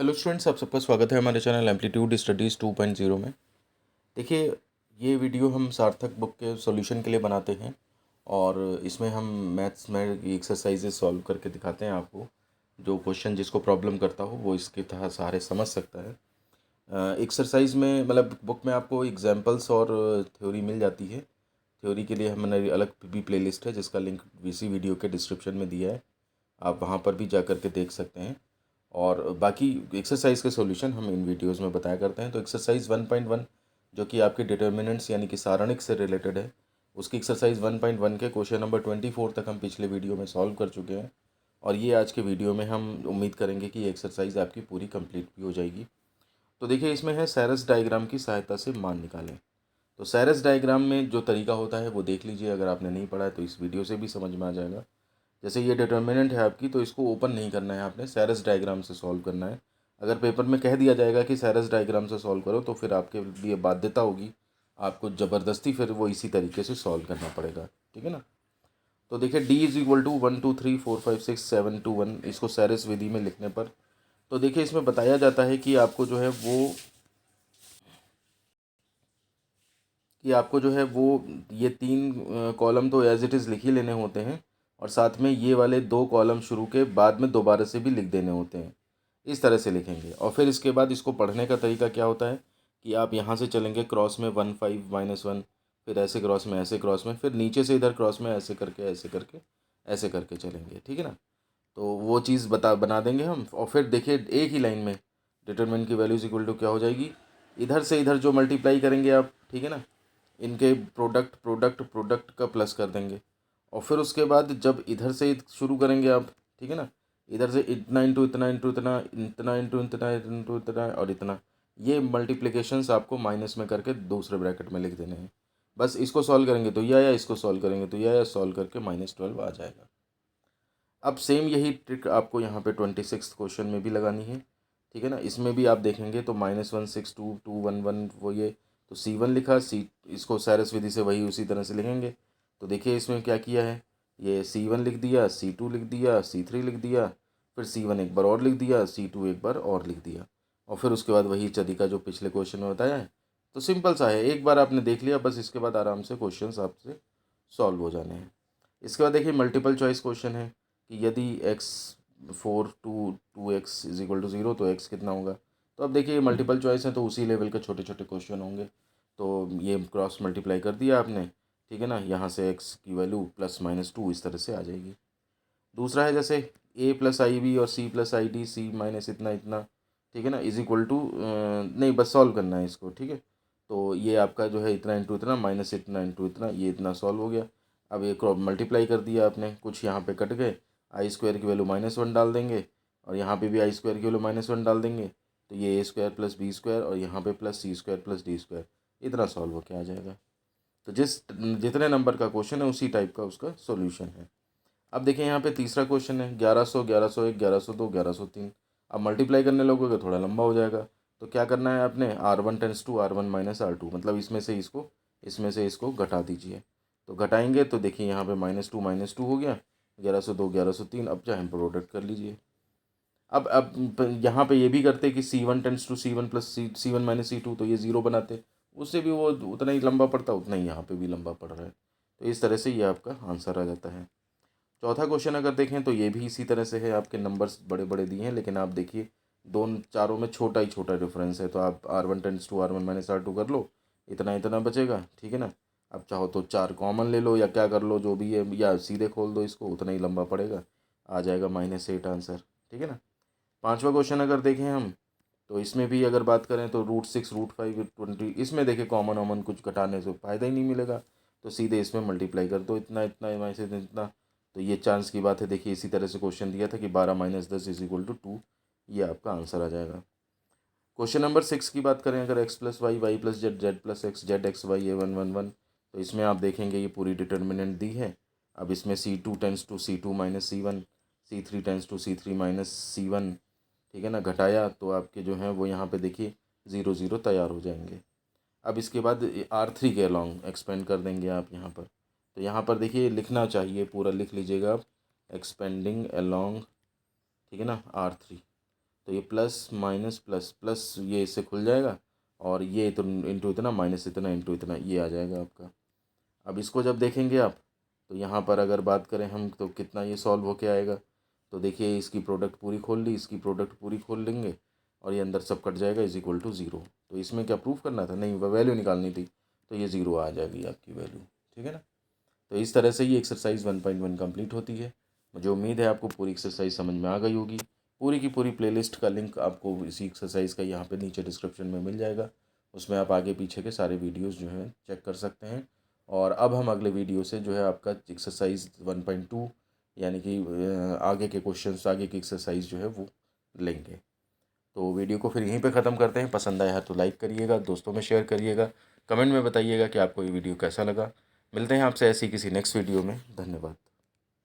Hello students, आप सबका स्वागत है हमारे चैनल एम्पलीट्यूड स्टडीज़ 2.0 में। देखिए, ये वीडियो हम सार्थक बुक के सॉल्यूशन के लिए बनाते हैं और इसमें हम मैथ्स में एक्सरसाइजेज सॉल्व करके दिखाते हैं आपको। जो क्वेश्चन जिसको प्रॉब्लम करता हो वो इसके तहत सहारे समझ सकता है। एक्सरसाइज में मतलब बुक में आपको एग्जाम्पल्स और थ्योरी मिल जाती है। थ्योरी के लिए हमने अलग भी प्लेलिस्ट है जिसका लिंक इसी वीडियो के डिस्क्रिप्शन में दिया है, आप वहाँ पर भी जा कर के देख सकते हैं। और बाकी एक्सरसाइज के सॉल्यूशन हम इन वीडियोस में बताया करते हैं। तो एक्सरसाइज 1.1 जो कि आपके डिटर्मिनेंट्स यानी कि सारणिक से रिलेटेड है, उसकी एक्सरसाइज 1.1 के क्वेश्चन नंबर 24 तक हम पिछले वीडियो में सॉल्व कर चुके हैं। और ये आज के वीडियो में हम उम्मीद करेंगे कि ये एक्सरसाइज आपकी पूरी कंप्लीट भी हो जाएगी। तो देखिए, इसमें है सैरस डायग्राम की सहायता से मान निकालें। तो सैरस डायग्राम में जो तरीका होता है वो देख लीजिए, अगर आपने नहीं पढ़ा है तो इस वीडियो से भी समझ में आ जाएगा। जैसे ये डिटर्मिनेंट है आपकी, तो इसको ओपन नहीं करना है, आपने सैरस डायग्राम से सॉल्व करना है। अगर पेपर में कह दिया जाएगा कि सैरस डायग्राम से सॉल्व करो तो फिर आपके लिए बाध्यता होगी, आपको ज़बरदस्ती फिर वो इसी तरीके से सॉल्व करना पड़ेगा। ठीक है ना। तो देखिए, डी इज इक्वल टू 1 2 3 4 5 6 7 2 1, इसको सैरस विधि में लिखने पर तो देखिए इसमें बताया जाता है कि आपको जो है वो ये तीन कॉलम तो एज इट इज़ लिख ही लेने होते हैं और साथ में ये वाले दो कॉलम शुरू के बाद में दोबारा से भी लिख देने होते हैं। इस तरह से लिखेंगे और फिर इसके बाद इसको पढ़ने का तरीका क्या होता है कि आप यहाँ से चलेंगे क्रॉस में 1 5 -1, फिर ऐसे क्रॉस में, ऐसे क्रॉस में, फिर नीचे से इधर क्रॉस में, ऐसे करके ऐसे करके ऐसे करके चलेंगे। ठीक है ना। तो वो चीज़ बना देंगे हम और फिर देखिए एक ही लाइन में डिटरमिनेंट की वैल्यूज इक्वल टू क्या हो जाएगी, इधर से इधर जो मल्टीप्लाई करेंगे आप, ठीक है ना, इनके प्रोडक्ट प्रोडक्ट प्रोडक्ट का प्लस कर देंगे। और फिर उसके बाद जब इधर से शुरू करेंगे आप, ठीक है ना, इधर से इतना इंटू इतना इंटू इतना, इतना इंटू इतना इंटू इतना और इतना, ये मल्टीप्लिकेशंस आपको माइनस में करके दूसरे ब्रैकेट में लिख देने हैं। बस इसको सॉल्व करेंगे तो यह आया, इसको सॉल्व करेंगे तो यह आया, सॉल्व करके -12 आ जाएगा। अब सेम यही ट्रिक आपको यहाँ पे 26 क्वेश्चन में भी लगानी है। ठीक है ना। इसमें भी आप देखेंगे तो -1 6 2 2 1 1 वो ये, तो C1 लिखा, सी इसको सैरस विधि से वही उसी तरह से लिखेंगे। तो देखिए इसमें क्या किया है, ये C1 लिख दिया, C2 लिख दिया, C3 लिख दिया, फिर C1 एक बार और लिख दिया, C2 एक बार और लिख दिया, और फिर उसके बाद वही तरीका जो पिछले क्वेश्चन में बताया है। तो सिंपल सा है, एक बार आपने देख लिया बस, इसके बाद आराम से क्वेश्चंस आपसे सॉल्व हो जाने हैं। इसके बाद देखिए मल्टीपल चॉइस क्वेश्चन है कि यदि x 4 2 2x is equal to 0 तो x कितना होगा। तो अब देखिए मल्टीपल चॉइस है तो उसी लेवल के छोटे छोटे क्वेश्चन होंगे। तो ये क्रॉस मल्टीप्लाई कर दिया आपने, ठीक है ना, यहाँ से x की वैल्यू +-2 इस तरह से आ जाएगी। दूसरा है जैसे a+ib और c+id, c माइनस इतना इतना, ठीक है ना, इज इक्वल टू, नहीं बस सॉल्व करना है इसको। ठीक है। तो ये आपका जो है इतना इंटू इतना माइनस इतना इंटू इतना, ये इतना सॉल्व हो गया। अब एक मल्टीप्लाई कर दिया आपने, कुछ यहाँ पे कट गए, i² की वैल्यू -1 डाल देंगे और यहाँ पे भी i² की वैल्यू -1 डाल देंगे, तो ये a² + b² और यहाँ पे +c² + d², इतना सॉल्व होके आ जाएगा। तो जितने नंबर का क्वेश्चन है उसी टाइप का उसका सॉल्यूशन है। अब देखिए यहाँ पे तीसरा क्वेश्चन है 1100 1101 1102 1103। अब मल्टीप्लाई करने लगोगे थोड़ा लंबा हो जाएगा। तो क्या करना है आपने, R1 tense to R1 - R2, मतलब इसमें से इसको घटा दीजिए। तो घटाएंगे तो देखिए यहाँ पे -2 हो गया, 1102 1103। अब चाहे प्रोडक्ट कर लीजिए। अब यहाँ पे ये भी करते कि C1 tense to C1 plus C1 - C2, तो ये 0 बनाते, उससे भी वो उतना ही लंबा पड़ता, उतना ही यहाँ पे भी लंबा पड़ रहा है। तो इस तरह से ये आपका आंसर आ जाता है। चौथा क्वेश्चन अगर देखें तो ये भी इसी तरह से है, आपके नंबर्स बड़े बड़े दिए हैं लेकिन आप देखिए दोनों चारों में छोटा ही छोटा डिफरेंस है। तो आप R1 tense to R1 - R2 कर लो, इतना इतना बचेगा। ठीक है ना। अब चाहो तो 4 कॉमन ले लो या क्या कर लो जो भी है, या सीधे खोल दो इसको, उतना ही लंबा पड़ेगा, आ जाएगा -8 आंसर। ठीक है ना। पांचवा क्वेश्चन अगर देखें हम, तो इसमें भी अगर बात करें तो √6 √5 20, इसमें देखिए कॉमन वॉमन कुछ घटाने से फ़ायदा ही नहीं मिलेगा, तो सीधे इसमें मल्टीप्लाई कर दो, इतना इतना से इतना। तो ये चांस की बात है, देखिए इसी तरह से क्वेश्चन दिया था कि 12 - 10 इज इक्वल टू 2, ये आपका आंसर आ जाएगा। क्वेश्चन नंबर 6 की बात करें अगर, x + y y + z z + x z x y a 1 1 1, तो इसमें आप देखेंगे ये पूरी डिटर्मिनेंट दी है। अब इसमें C2 tense to C2 - C1, C3 tense to C3 - C1, ठीक है ना, घटाया तो आपके जो हैं वो यहाँ पे देखिए 0 0 तैयार हो जाएंगे। अब इसके बाद R3 के अलॉन्ग एक्सपेंड कर देंगे आप यहाँ पर। तो यहाँ पर देखिए लिखना चाहिए, पूरा लिख लीजिएगा आप, एक्सपेंडिंग अलॉन्ग, ठीक है ना, R3। तो ये प्लस माइनस प्लस प्लस ये इससे खुल जाएगा और ये तो इंटू इतना माइनस इतना इंटू इतना ये आ जाएगा आपका। अब इसको जब देखेंगे आप तो यहाँ पर अगर बात करें हम तो कितना ये सॉल्व होके आएगा। तो देखिए इसकी प्रोडक्ट पूरी खोल ली, इसकी प्रोडक्ट पूरी खोल लेंगे और ये अंदर सब कट जाएगा इज इक्वल टू ज़ीरो। तो इसमें क्या प्रूफ करना था, नहीं वैल्यू निकालनी थी, तो ये ज़ीरो आ जाएगी आपकी वैल्यू, ठीक है ना। तो इस तरह से ये एक्सरसाइज 1.1 कंप्लीट होती है। मुझे उम्मीद है आपको पूरी एक्सरसाइज समझ में आ गई होगी। पूरी की पूरी प्लेलिस्ट का लिंक आपको इसी एक्सरसाइज का यहाँ पे नीचे डिस्क्रिप्शन में मिल जाएगा। उसमें आप आगे पीछे के सारे वीडियोस जो हैं चेक कर सकते हैं। और अब हम अगले वीडियो से जो है आपका एक्सरसाइज 1.2 यानी कि आगे के क्वेश्चंस आगे की एक्सरसाइज जो है वो लेंगे। तो वीडियो को फिर यहीं पे ख़त्म करते हैं। पसंद आया है तो लाइक करिएगा, दोस्तों में शेयर करिएगा, कमेंट में बताइएगा कि आपको ये वीडियो कैसा लगा। मिलते हैं आपसे ऐसी किसी नेक्स्ट वीडियो में। धन्यवाद।